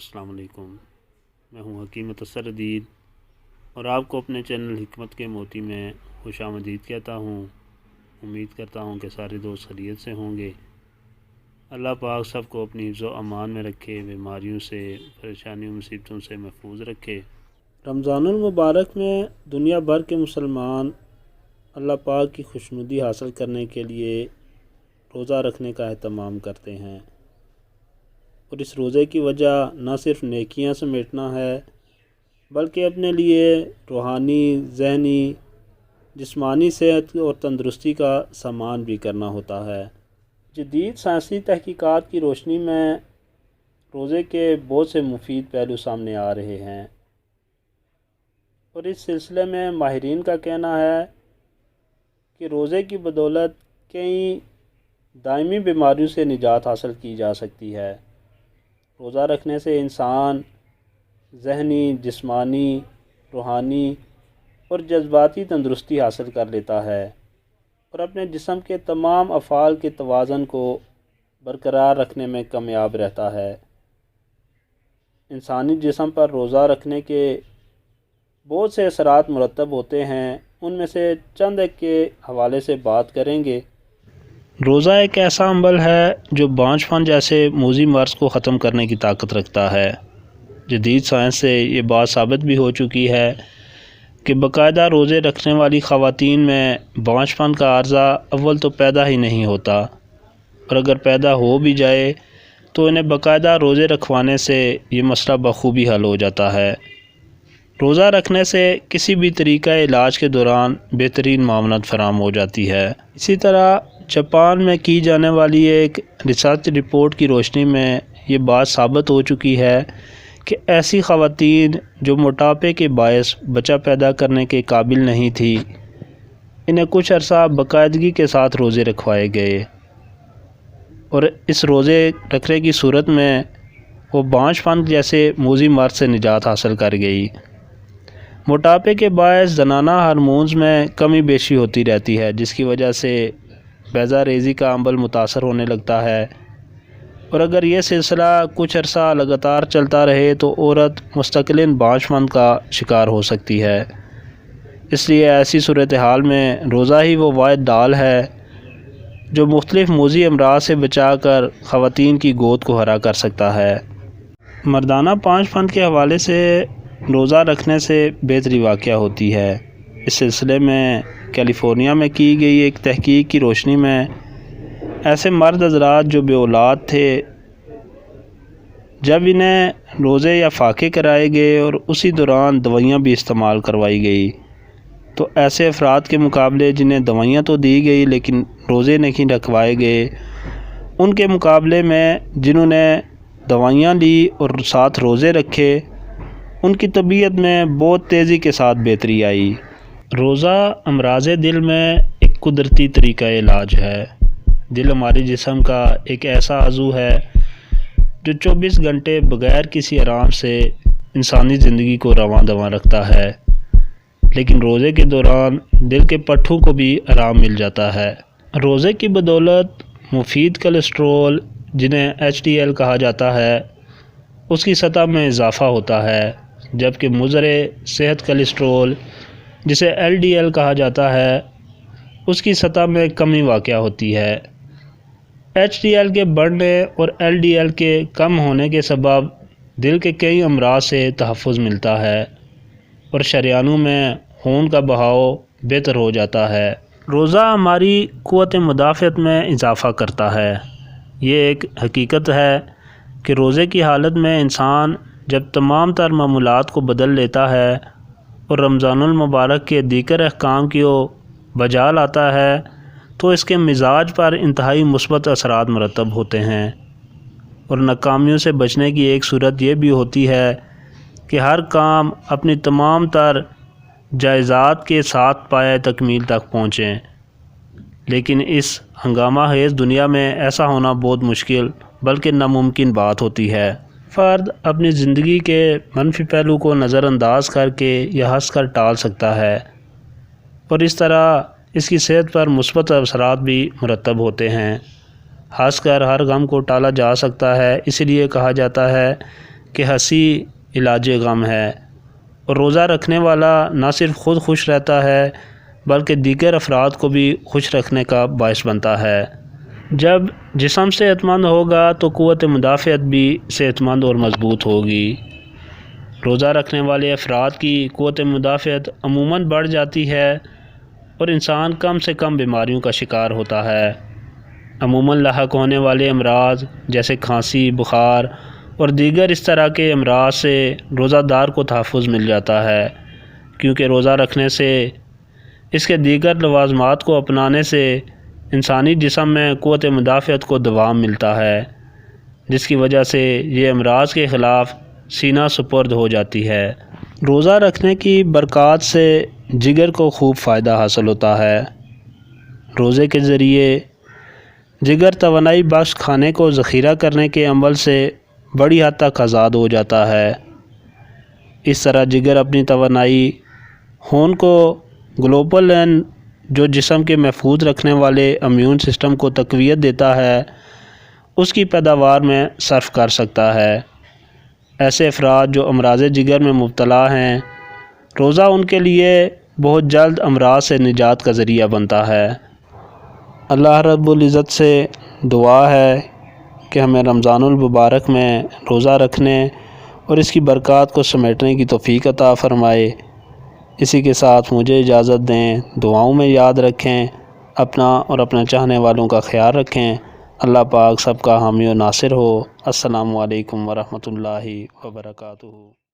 السلام علیکم، میں ہوں حکیم متصر دید اور آپ کو اپنے چینل حکمت کے موتی میں خوش آمدید کہتا ہوں۔ امید کرتا ہوں کہ سارے دوست خیریت سے ہوں گے۔ اللہ پاک سب کو اپنی حفظ و امان میں رکھے، بیماریوں سے، پریشانیوں مصیبتوں سے محفوظ رکھے۔ رمضان المبارک میں دنیا بھر کے مسلمان اللہ پاک کی خوشنودی حاصل کرنے کے لیے روزہ رکھنے کا اہتمام کرتے ہیں، اور اس روزے کی وجہ نہ صرف نیکیاں سمیٹنا ہے بلکہ اپنے لیے روحانی، ذہنی، جسمانی صحت اور تندرستی کا سامان بھی کرنا ہوتا ہے۔ جدید سائنسی تحقیقات کی روشنی میں روزے کے بہت سے مفید پہلو سامنے آ رہے ہیں، اور اس سلسلے میں ماہرین کا کہنا ہے کہ روزے کی بدولت کئی دائمی بیماریوں سے نجات حاصل کی جا سکتی ہے۔ روزہ رکھنے سے انسان ذہنی، جسمانی، روحانی اور جذباتی تندرستی حاصل کر لیتا ہے اور اپنے جسم کے تمام افعال کے توازن کو برقرار رکھنے میں کامیاب رہتا ہے۔ انسانی جسم پر روزہ رکھنے کے بہت سے اثرات مرتب ہوتے ہیں، ان میں سے چند ایک کے حوالے سے بات کریں گے۔ روزہ ایک ایسا عمل ہے جو بانجھ پن جیسے موذی مرض کو ختم کرنے کی طاقت رکھتا ہے۔ جدید سائنس سے یہ بات ثابت بھی ہو چکی ہے کہ باقاعدہ روزے رکھنے والی خواتین میں بانجھ پن کا عارضہ اول تو پیدا ہی نہیں ہوتا، اور اگر پیدا ہو بھی جائے تو انہیں باقاعدہ روزے رکھوانے سے یہ مسئلہ بخوبی حل ہو جاتا ہے۔ روزہ رکھنے سے کسی بھی طریقہ علاج کے دوران بہترین معاونت فراہم ہو جاتی ہے۔ اسی طرح جاپان میں کی جانے والی ایک ریسرچ رپورٹ کی روشنی میں یہ بات ثابت ہو چکی ہے کہ ایسی خواتین جو موٹاپے کے باعث بچہ پیدا کرنے کے قابل نہیں تھی، انہیں کچھ عرصہ باقاعدگی کے ساتھ روزے رکھوائے گئے، اور اس روزے رکھنے کی صورت میں وہ بانجھ پن جیسے موذی مرض سے نجات حاصل کر گئی۔ موٹاپے کے باعث زنانہ ہارمونز میں کمی بیشی ہوتی رہتی ہے، جس کی وجہ سے بیضہ ریزی کا عمل متاثر ہونے لگتا ہے، اور اگر یہ سلسلہ کچھ عرصہ لگاتار چلتا رہے تو عورت مستقلاً بانجھ پن کا شکار ہو سکتی ہے۔ اس لیے ایسی صورتحال میں روزہ ہی وہ واحد ڈال ہے جو مختلف موذی امراض سے بچا کر خواتین کی گود کو ہرا کر سکتا ہے۔ مردانہ بانجھ پن کے حوالے سے روزہ رکھنے سے بہتری واقع ہوتی ہے۔ اس سلسلے میں کیلیفورنیا میں کی گئی ایک تحقیق کی روشنی میں ایسے مرد حضرات جو بے اولاد تھے، جب انہیں روزے یا فاقے کرائے گئے اور اسی دوران دوائیاں بھی استعمال کروائی گئی، تو ایسے افراد کے مقابلے جنہیں دوائیاں تو دی گئی لیکن روزے نہیں رکھوائے گئے، ان کے مقابلے میں جنہوں نے دوائیاں لی اور ساتھ روزے رکھے، ان کی طبیعت میں بہت تیزی کے ساتھ بہتری آئی۔ روزہ امراض دل میں ایک قدرتی طریقہ علاج ہے۔ دل ہمارے جسم کا ایک ایسا عضو ہے جو 24 گھنٹے بغیر کسی آرام سے انسانی زندگی کو رواں دواں رکھتا ہے، لیکن روزے کے دوران دل کے پٹھوں کو بھی آرام مل جاتا ہے۔ روزے کی بدولت مفید کولیسٹرول، جنہیں HDL کہا جاتا ہے، اس کی سطح میں اضافہ ہوتا ہے، جبکہ مضر صحت کولیسٹرول، جسے LDL کہا جاتا ہے، اس کی سطح میں کمی واقع ہوتی ہے۔ HDL کے بڑھنے اور LDL کے کم ہونے کے سبب دل کے کئی امراض سے تحفظ ملتا ہے اور شریانوں میں خون کا بہاؤ بہتر ہو جاتا ہے۔ روزہ ہماری قوت مدافعت میں اضافہ کرتا ہے۔ یہ ایک حقیقت ہے کہ روزے کی حالت میں انسان جب تمام تر معمولات کو بدل لیتا ہے اور رمضان المبارک کے دیگر احکام کو بجا لاتا ہے تو اس کے مزاج پر انتہائی مثبت اثرات مرتب ہوتے ہیں، اور ناکامیوں سے بچنے کی ایک صورت یہ بھی ہوتی ہے کہ ہر کام اپنی تمام تر جائزات کے ساتھ پائے تکمیل تک پہنچیں، لیکن اس ہنگامہ خیز دنیا میں ایسا ہونا بہت مشکل بلکہ ناممکن بات ہوتی ہے۔ فرد اپنی زندگی کے منفی پہلو کو نظر انداز کر کے یا ہنس کر ٹال سکتا ہے، اور اس طرح اس کی صحت پر مثبت اثرات بھی مرتب ہوتے ہیں۔ ہنس کر ہر غم کو ٹالا جا سکتا ہے، اس لیے کہا جاتا ہے کہ ہنسی علاج غم ہے، اور روزہ رکھنے والا نہ صرف خود خوش رہتا ہے بلکہ دیگر افراد کو بھی خوش رکھنے کا باعث بنتا ہے۔ جب جسم صحت مند ہوگا تو قوت مدافعت بھی صحت مند اور مضبوط ہوگی۔ روزہ رکھنے والے افراد کی قوت مدافعت عموماً بڑھ جاتی ہے اور انسان کم سے کم بیماریوں کا شکار ہوتا ہے۔ عموماً لاحق ہونے والے امراض جیسے کھانسی، بخار اور دیگر اس طرح کے امراض سے روزہ دار کو تحفظ مل جاتا ہے، کیونکہ روزہ رکھنے سے، اس کے دیگر لوازمات کو اپنانے سے انسانی جسم میں قوت مدافعت کو دوام ملتا ہے، جس کی وجہ سے یہ امراض کے خلاف سینہ سپرد ہو جاتی ہے۔ روزہ رکھنے کی برکات سے جگر کو خوب فائدہ حاصل ہوتا ہے۔ روزے کے ذریعے جگر توانائی بخش کھانے کو ذخیرہ کرنے کے عمل سے بڑی حد تک آزاد ہو جاتا ہے۔ اس طرح جگر اپنی توانائی خون کو گلوبولن، جو جسم کے محفوظ رکھنے والے امیون سسٹم کو تقویت دیتا ہے، اس کی پیداوار میں صرف کر سکتا ہے۔ ایسے افراد جو امراض جگر میں مبتلا ہیں، روزہ ان کے لیے بہت جلد امراض سے نجات کا ذریعہ بنتا ہے۔ اللہ رب العزت سے دعا ہے کہ ہمیں رمضان المبارک میں روزہ رکھنے اور اس کی برکات کو سمیٹنے کی توفیق عطا فرمائے۔ اسی کے ساتھ مجھے اجازت دیں، دعاؤں میں یاد رکھیں، اپنا اور اپنے چاہنے والوں کا خیال رکھیں۔ اللہ پاک سب کا حامی و ناصر ہو۔ السلام علیکم ورحمۃ اللہ وبرکاتہ۔